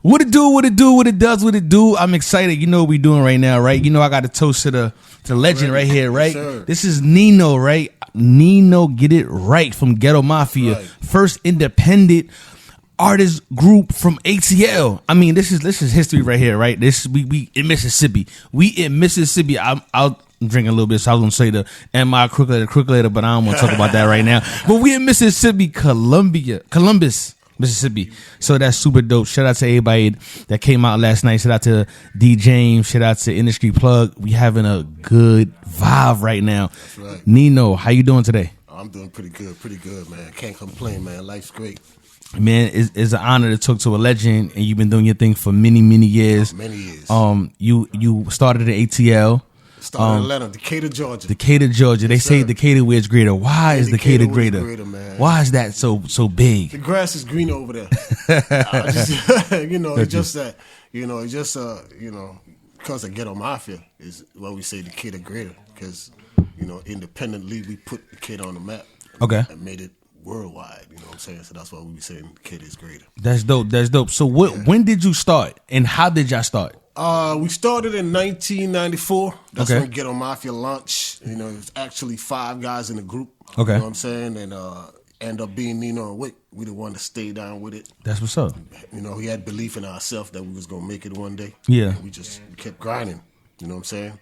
What it do, what it do, what it does, what it do. I'm excited. You know what we doing right now, right? You know I got a toast to the legend right here, right? Sure. This is Nino, right? Nino, get it right, from Ghetto Mafia. Right. First independent artist group from ATL. I mean, this is history right here, right? This we in Mississippi. We in Mississippi. I'll drink a little bit, so I was gonna say the MI crook later, but I don't want to talk about that right now. But we in Mississippi, Columbus, Mississippi. So that's super dope. Shout out to everybody that came out last night. Shout out to D James. Shout out to Industry Plug. We having a good vibe right now. That's right. Nino, how you doing today? I'm doing pretty good, man. Can't complain, man. Life's great. Man, it's an honor to talk to a legend, and you've been doing your thing for many years. Many years. You started at ATL. Started in Atlanta, Decatur, Georgia. Decatur, Georgia. They say Decatur where it's greater. Why is Decatur greater? Man. Why is that so big? The grass is green over there. It's just that, because of Ghetto Mafia is what we say Decatur greater. Because, independently we put Decatur on the map. Okay. And made it worldwide, you know what I'm saying? So that's why we be saying Decatur is greater. That's dope. So when did you start, and how did y'all start? We started in 1994. That's Okay. when Ghetto Mafia launched. It was actually 5 guys in the group. Okay. You know what I'm saying? And end up being Nino and Wick. We the one to stay down with it. That's what's up. We had belief in ourselves that we was going to make it one day. Yeah. And we kept grinding. You know what I'm saying?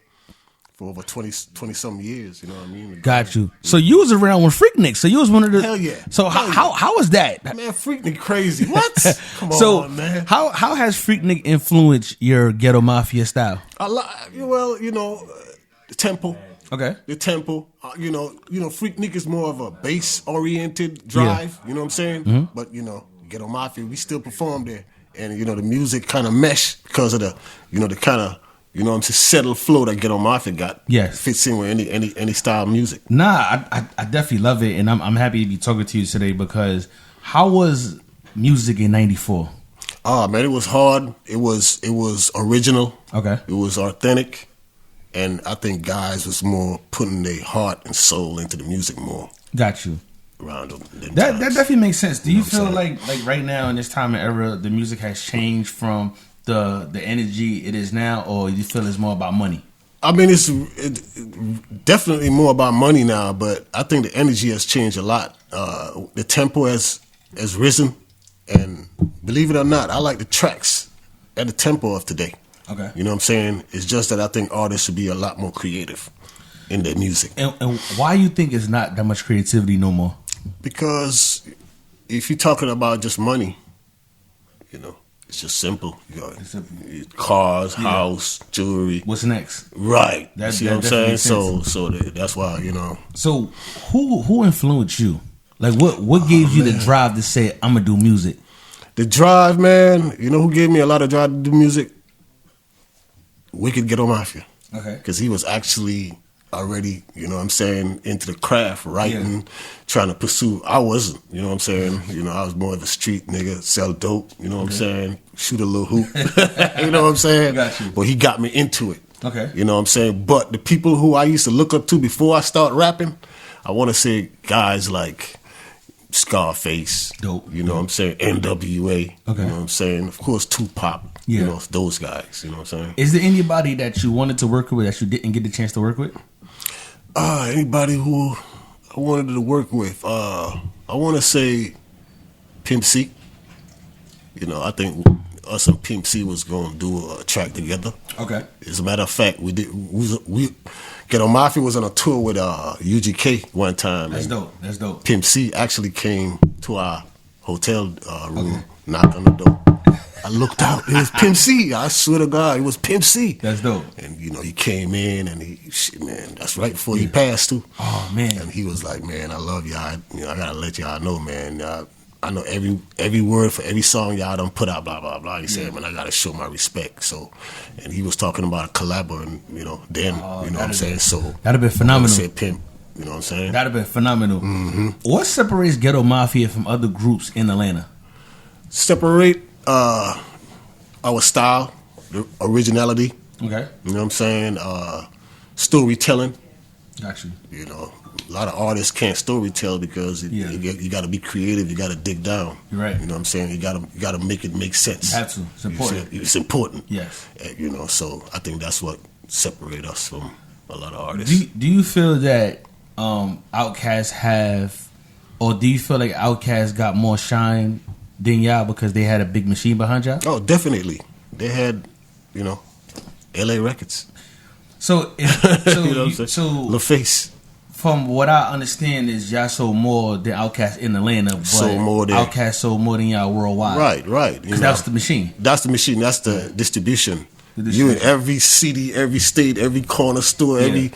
For over 20-something years, you know what I mean? Got you. So you was around with Freaknik. So you was one of the... Hell yeah. So how was that? Man, Freaknik crazy. What? Come on, man. How has Freaknik influenced your Ghetto Mafia style? A lot. Well, the tempo. Okay. The tempo. Freaknik is more of a bass-oriented drive. You know what I'm saying? Mm-hmm. But, Ghetto Mafia, we still perform there. And, the music kind of mesh because of the kind of... settled flow that Ghetto Mafia got. Yes. Fits in with any style of music. Nah, I definitely love it, and I'm happy to be talking to you today, because how was music in '94? Oh man, it was hard. It was original. Okay. It was authentic, and I think guys was more putting their heart and soul into the music more. Got you. Around them. That definitely makes sense. Do you feel like right now in this time and era, the music has changed from the energy it is now, or you feel it's more about money? I mean, it's definitely more about money now, but I think the energy has changed a lot. The tempo has risen, and believe it or not, I like the tracks at the tempo of today. Okay. You know what I'm saying? It's just that I think artists should be a lot more creative in their music. And why you think it's not that much creativity no more? Because if you're talking about just money, it's just simple. Cars, house, jewelry. What's next? Right. You see what I'm saying? So that's why, So who influenced you? Like what gave you the drive to say, I'm gonna do music? The drive, man. You know who gave me a lot of drive to do music? Wicked Ghetto Mafia. Okay. Because he was actually already, into the craft, writing, trying to pursue. I wasn't, you know what I'm saying? I was more of a street nigga, sell dope, you know what I'm saying? Shoot a little hoop, you know what I'm saying? Got you. But he got me into it. Okay. You know what I'm saying? But the people who I used to look up to before I start rapping, I want to say guys like Scarface. Dope. You know what I'm saying? NWA. Okay. You know what I'm saying? Of course, Tupac. Yeah. Those guys. You know what I'm saying? Is there anybody that you wanted to work with that you didn't get the chance to work with? Anybody who I wanted to work with. I want to say Pimp C. I think us and Pimp C was going to do a track together. Okay. As a matter of fact, we Ghetto Mafia was on a tour with UGK one time. That's dope. Pimp C actually came to our hotel room, knocked on the door. I looked out. It was Pimp C. I swear to God, it was Pimp C. That's dope. And he came in and that's right before he passed too. Oh man. And he was like, man, I love y'all. I gotta let y'all know, man. I know every word for every song y'all done put out, blah blah blah. He said, man, I gotta show my respect. So, and he was talking about a collabo, and then what I'm saying. So that'd be phenomenal. Said Pimp. You know what I'm saying? That'd be phenomenal. Mm-hmm. What separates Ghetto Mafia from other groups in Atlanta? Separate our style, the originality. Okay. You know what I'm saying? Storytelling. Got you. a lot of artists can't storytell because you got to be creative. You got to dig down. You're right. You know what I'm saying? You got to make it make sense. Absolutely, it's important. It's important. Yes. You know, so I think that's what separates us from a lot of artists. Do you feel that Outkast have, or do you feel like Outkast got more shine than y'all because they had a big machine behind y'all? Oh, definitely. They had, you know, LA Records. So, you know what I'm saying? so LaFace. From what I understand is y'all sold more than Outkast in Atlanta, but Outkast sold more than y'all worldwide. Right. Because that's the machine. That's the machine. That's the distribution. You in every city, every state, every corner store, you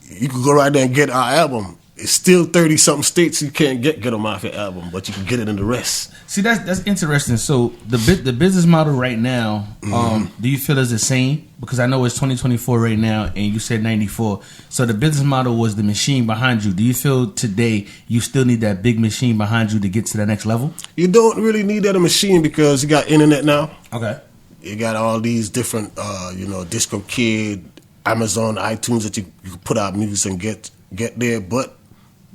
could go right there and get our album. It's still 30-something states you can't get Ghetto Mafia album, but you can get it in the rest. See, that's interesting. So the business model right now, do you feel is the same? Because I know it's 2024 right now, and you said 94. So the business model was the machine behind you. Do you feel today you still need that big machine behind you to get to the next level? You don't really need that machine because you got internet now. Okay. You got all these different, DistroKid, Amazon, iTunes that you can put out music and get there, but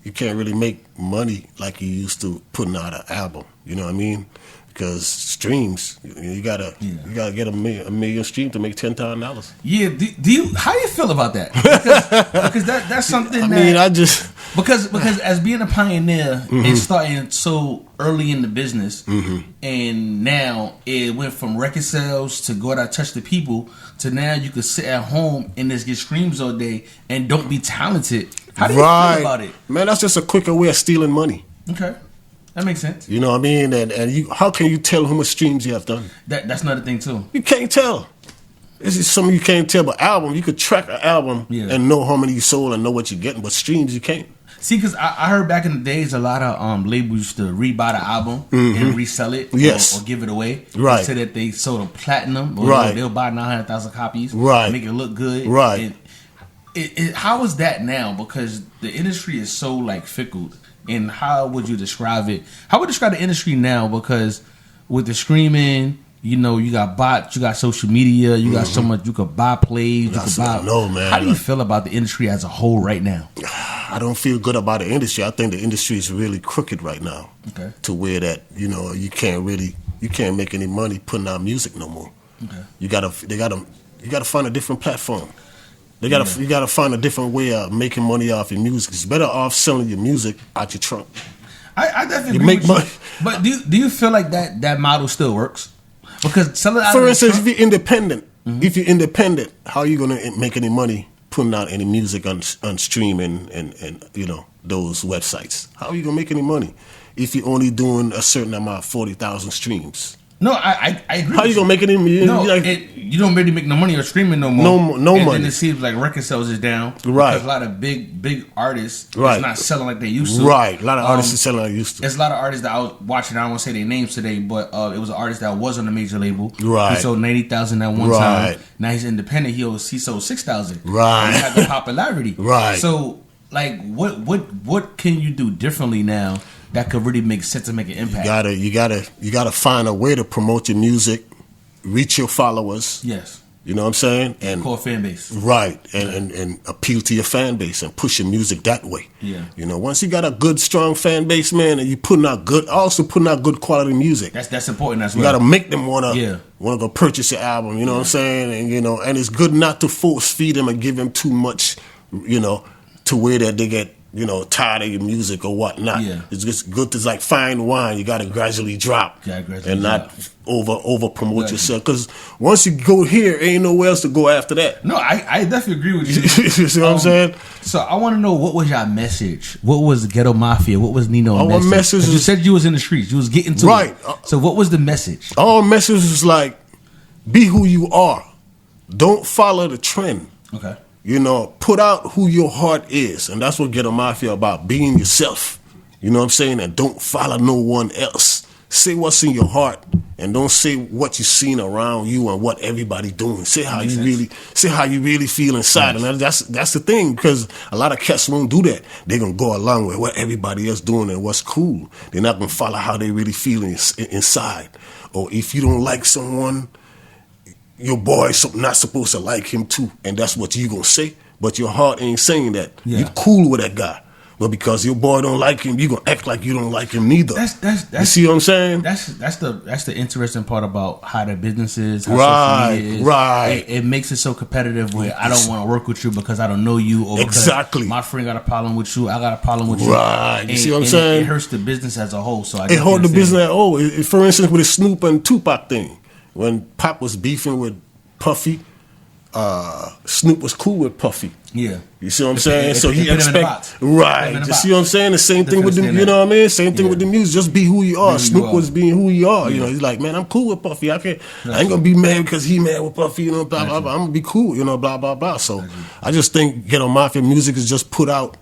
you can't really make money like you used to putting out an album. You know what I mean? Because streams, you gotta get a million streams to make $10,000. Yeah. Do you? How do you feel about that? Because that's something. Because as being a pioneer and starting so early in the business, and now it went from record sales to go out touch the people to now you can sit at home and just get streams all day and don't be talented. How do you feel about it? Man, that's just a quicker way of stealing money. Okay. That makes sense. You know what I mean? And you, how can you tell how much streams you have done? That's another thing too. You can't tell. This is something you can't tell. But album, you could track an album and know how many you sold and know what you're getting. But streams, you can't. See, because I heard back in the days, a lot of labels used to rebuy the album and resell it, or give it away. Right. They said that they sold a platinum, or they'll buy 900,000 copies, make it look good, right. And how is that now? Because the industry is so like fickle. And how would you describe it? How would you describe the industry now? Because with the streaming, you got bots, you got social media, you got so much. You could buy plays, you could buy. No, man. How do you feel about the industry as a whole right now? I don't feel good about the industry. I think the industry is really crooked right now. Okay. To where that you can't make any money putting out music no more. Okay. You gotta find a different platform. You gotta find a different way of making money off your music. It's better off selling your music out your trunk. I definitely agree with money. But do you feel like that model still works? Because selling out, for instance, if you're independent, how are you gonna make any money putting out any music on streaming and those websites? How are you gonna make any money if you're only doing a certain amount, 40,000 streams? No, I agree. How you gonna make it in? You don't really make no money or streaming no more. No money. And it seems like record sales is down. Right. Because a lot of big artists is not selling like they used to. Right. A lot of artists are selling like they used to. There's a lot of artists that I was watching. I don't want to say their names today, but it was an artist that was on a major label. Right. He sold 90,000 at one time. Now he's independent. He sold 6,000. Right. He had the popularity. Right. So like, what can you do differently now that could really make sense and make an impact? You gotta find a way to promote your music, reach your followers. Yes. You know what I'm saying? And core fan base. Right. And appeal to your fan base and push your music that way. Yeah. Once you got a good, strong fan base, man, and you putting out good quality music. That's important as well. You gotta make them wanna go purchase your album, you know what I'm saying? And and it's good not to force feed them and give them too much, to where that they get tired of your music or whatnot. Yeah. It's just good to like fine wine. You got to gradually drop not over promote yourself. Because once you go here, ain't nowhere else to go after that. No, I definitely agree with you. You see what I'm saying? So I want to know, what was your message? What was Ghetto Mafia? What was Nino's message? Our message you said you was in the streets. You was getting to it. So what was the message? Our message is like, be who you are. Don't follow the trend. Okay. Put out who your heart is. And that's what Ghetto Mafia about, being yourself. You know what I'm saying? And don't follow no one else. Say what's in your heart and don't say what you seen around you and what everybody doing. Say how you really feel inside. Nice. And that's the thing, because a lot of cats won't do that. They're going to go along with what everybody else doing and what's cool. They're not going to follow how they really feel inside. Or if you don't like someone, your boy's not supposed to like him too, and that's what you gonna say. but your heart ain't saying that. Yeah. You cool with that guy. But because your boy don't like him, you gonna act like you don't like him neither. That's you see what I'm saying? That's the interesting part about how the business is, how right, social media is. Right. It makes it so competitive where I don't want to work with you because I don't know you, or exactly. my friend got a problem with you, I got a problem with you. Right. You see what I'm saying? It hurts the business as a whole. So it hurt the business at all. For instance, with the Snoop and Tupac thing, when Pop was beefing with Puffy, Snoop was cool with Puffy. Yeah. You see what I'm saying? So he expect right. You see what I'm saying? The same thing with the, you know what I mean? Same thing with the music. Just be who you are. Snoop was being who you are. You know, he's like, man, I'm cool with Puffy. I ain't gonna be mad because he mad with Puffy. You know, blah blah blah. I'm gonna be cool. You know, blah blah blah. So I just think Ghetto Mafia music is just put out.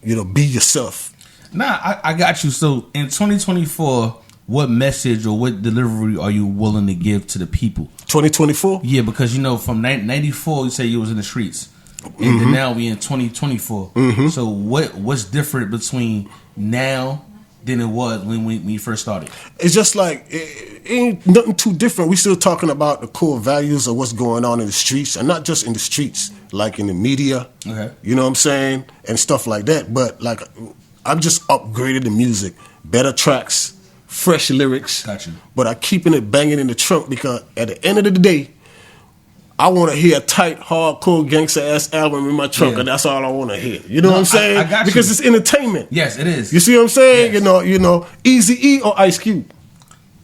You know, be yourself. Nah, I got you. So in 2024. What message or what delivery are you willing to give to the people? 2024? Yeah, because you know from 94 you say you was in the streets, and then now we in 2024. So what's different between now than it was when you first started? It's just like it ain't nothing too different. We still talking about the core values of what's going on in the streets, and not just in the streets, like in the media. Okay, you know what I'm saying, and stuff like that. But like I've just upgraded the music, better tracks. Fresh lyrics, got you. But I'm keeping it banging in the trunk because at the end of the day, I want to hear a tight, hardcore, gangster-ass album in my trunk, and that's all I want to hear. You know what I'm saying? I got because it's entertainment. Yes, it is. You see what I'm saying? Yes. You know, Eazy-E or Ice Cube?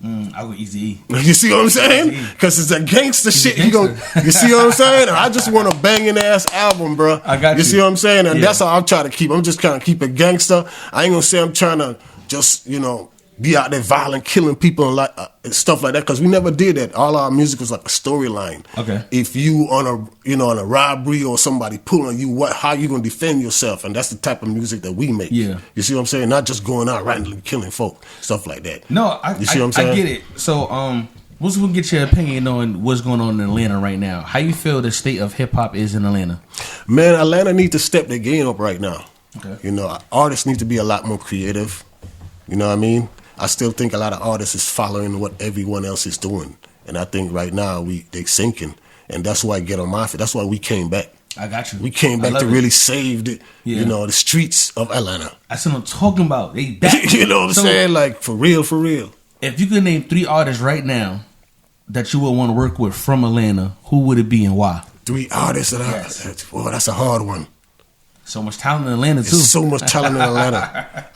I go Eazy-E. You see what I'm saying? Because it's a gangster shit. You see what I'm saying? I just want a banging ass album, bro. I got you. You see what I'm saying? And that's how I'm trying to keep. I'm just trying to keep it gangster. I ain't gonna say I'm trying to just be out there violent, killing people and and stuff like that. Because we never did that. All our music was like a storyline. Okay. If you on a robbery or somebody pulling you, how you gonna defend yourself? And that's the type of music that we make. Yeah. You see what I'm saying? Not just going out randomly killing folk, stuff like that. No, you see what I'm saying? I get it. So, we'll get your opinion on what's going on in Atlanta right now. How you feel the state of hip hop is in Atlanta? Man, Atlanta needs to step their game up right now. Okay. Artists need to be a lot more creative. You know what I mean? I still think a lot of artists is following what everyone else is doing, and I think right now they sinking, and that's why Ghetto Mafia. That's why we came back. I got you. We came back to really save the streets of Atlanta. That's what I'm talking about. They back. You know what I'm saying? Like for real, for real. If you could name 3 artists right now that you would want to work with from Atlanta, who would it be and why? 3 artists that's a hard one. So much talent in Atlanta too. So much talent in Atlanta.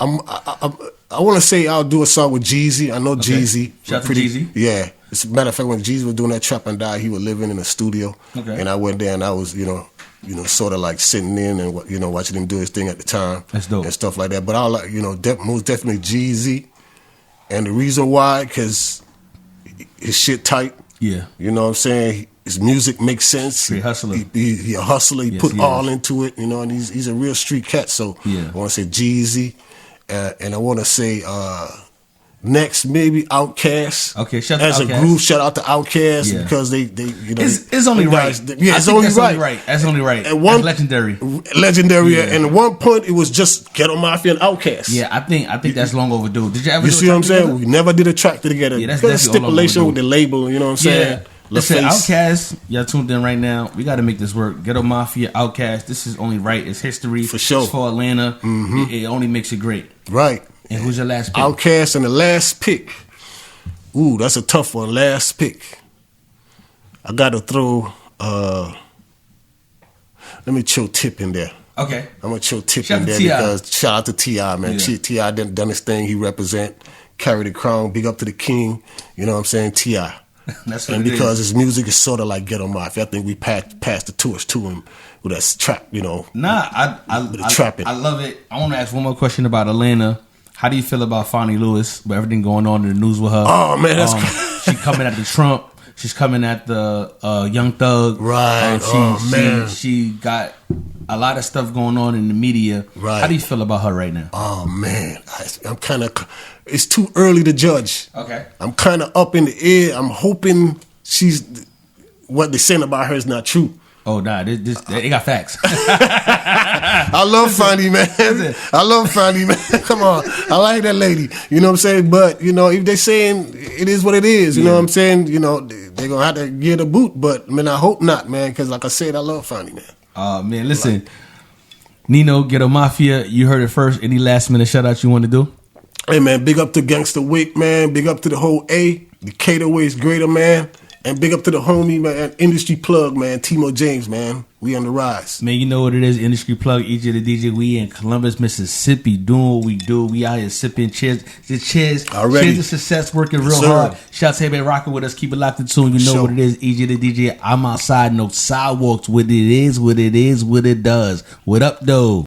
I want to say I'll do a song with Jeezy. I know Jeezy. Shout out to Jeezy. Yeah. As a matter of fact, when Jeezy was doing that Trap and Die, he was living in a studio. Okay. And I went there and I was, sort of like sitting in and watching him do his thing at the time. That's dope. And stuff like that. But I like, most definitely Jeezy. And the reason why, because his shit tight. Yeah. You know what I'm saying? His music makes sense. He a hustler. He a hustler. He put all into it, and he's a real street cat. So I want to say Jeezy, and I want to say next maybe Outkast. Okay, shout out to Outkast. As a group, shout out to Outkast because they it's only right. It's only right. That's only right. At one, that's legendary. And at one point it was just Ghetto Mafia and Outkast. Yeah, I think that's long overdue. Did you ever? You see what I'm saying? We never did a track together. Yeah, that's stipulation with the label. You know what I'm saying? Yeah. Listen, Outkast, y'all tuned in right now. We got to make this work. Ghetto Mafia, Outkast. This is only right. It's history. For sure. It's for Atlanta. Mm-hmm. It only makes it great. Right. And who's your last pick? Outkast and the last pick. Ooh, that's a tough one. Last pick. I got to throw, let me chill Tip in there. Okay. I'm going to chill Tip in there because shout out to T.I., man. Yeah. T.I. done his thing. He represent, carry the crown. Big up to the king. You know what I'm saying? T.I. That's what and because his music is sort of like Ghetto Mafia, I think we passed the torch to him with that trap, Nah, I love it. I want to ask one more question about Atlanta. How do you feel about Fonnie Lewis, with everything going on in the news with her? Oh man, that's she coming at the Trump. She's coming at the Young Thug. Right. She got a lot of stuff going on in the media. Right. How do you feel about her right now? Oh man, I'm kind of. It's too early to judge. Okay. I'm kind of up in the air. I'm hoping what they're saying about her is not true. Oh nah, they got facts. I love Fonnie, man. I love Fonnie, man. Come on, I like that lady. You know what I'm saying? But if they're saying it is what it is, you know what I'm saying? They're gonna have to get a boot. But man, I hope not, man. Because like I said, I love Fonnie, man. Man, listen. Nino, Ghetto Mafia, you heard it first. Any last minute shout out you want to do? Hey, man, big up to Gangsta Wick, man. Big up to the whole A. The Cater Way is greater, man. And big up to the homie, man, industry plug, man, Timo James, man. We on the rise. Man, you know what it is, industry plug, Ejay the DJ. We in Columbus, Mississippi, doing what we do. We out here sipping. Cheers. Cheers to success, working real hard. Shout out to everybody rocking with us. Keep it locked in tune. You know what it is, Ejay the DJ. I'm outside, no sidewalks. What it is, what it does. What up, though?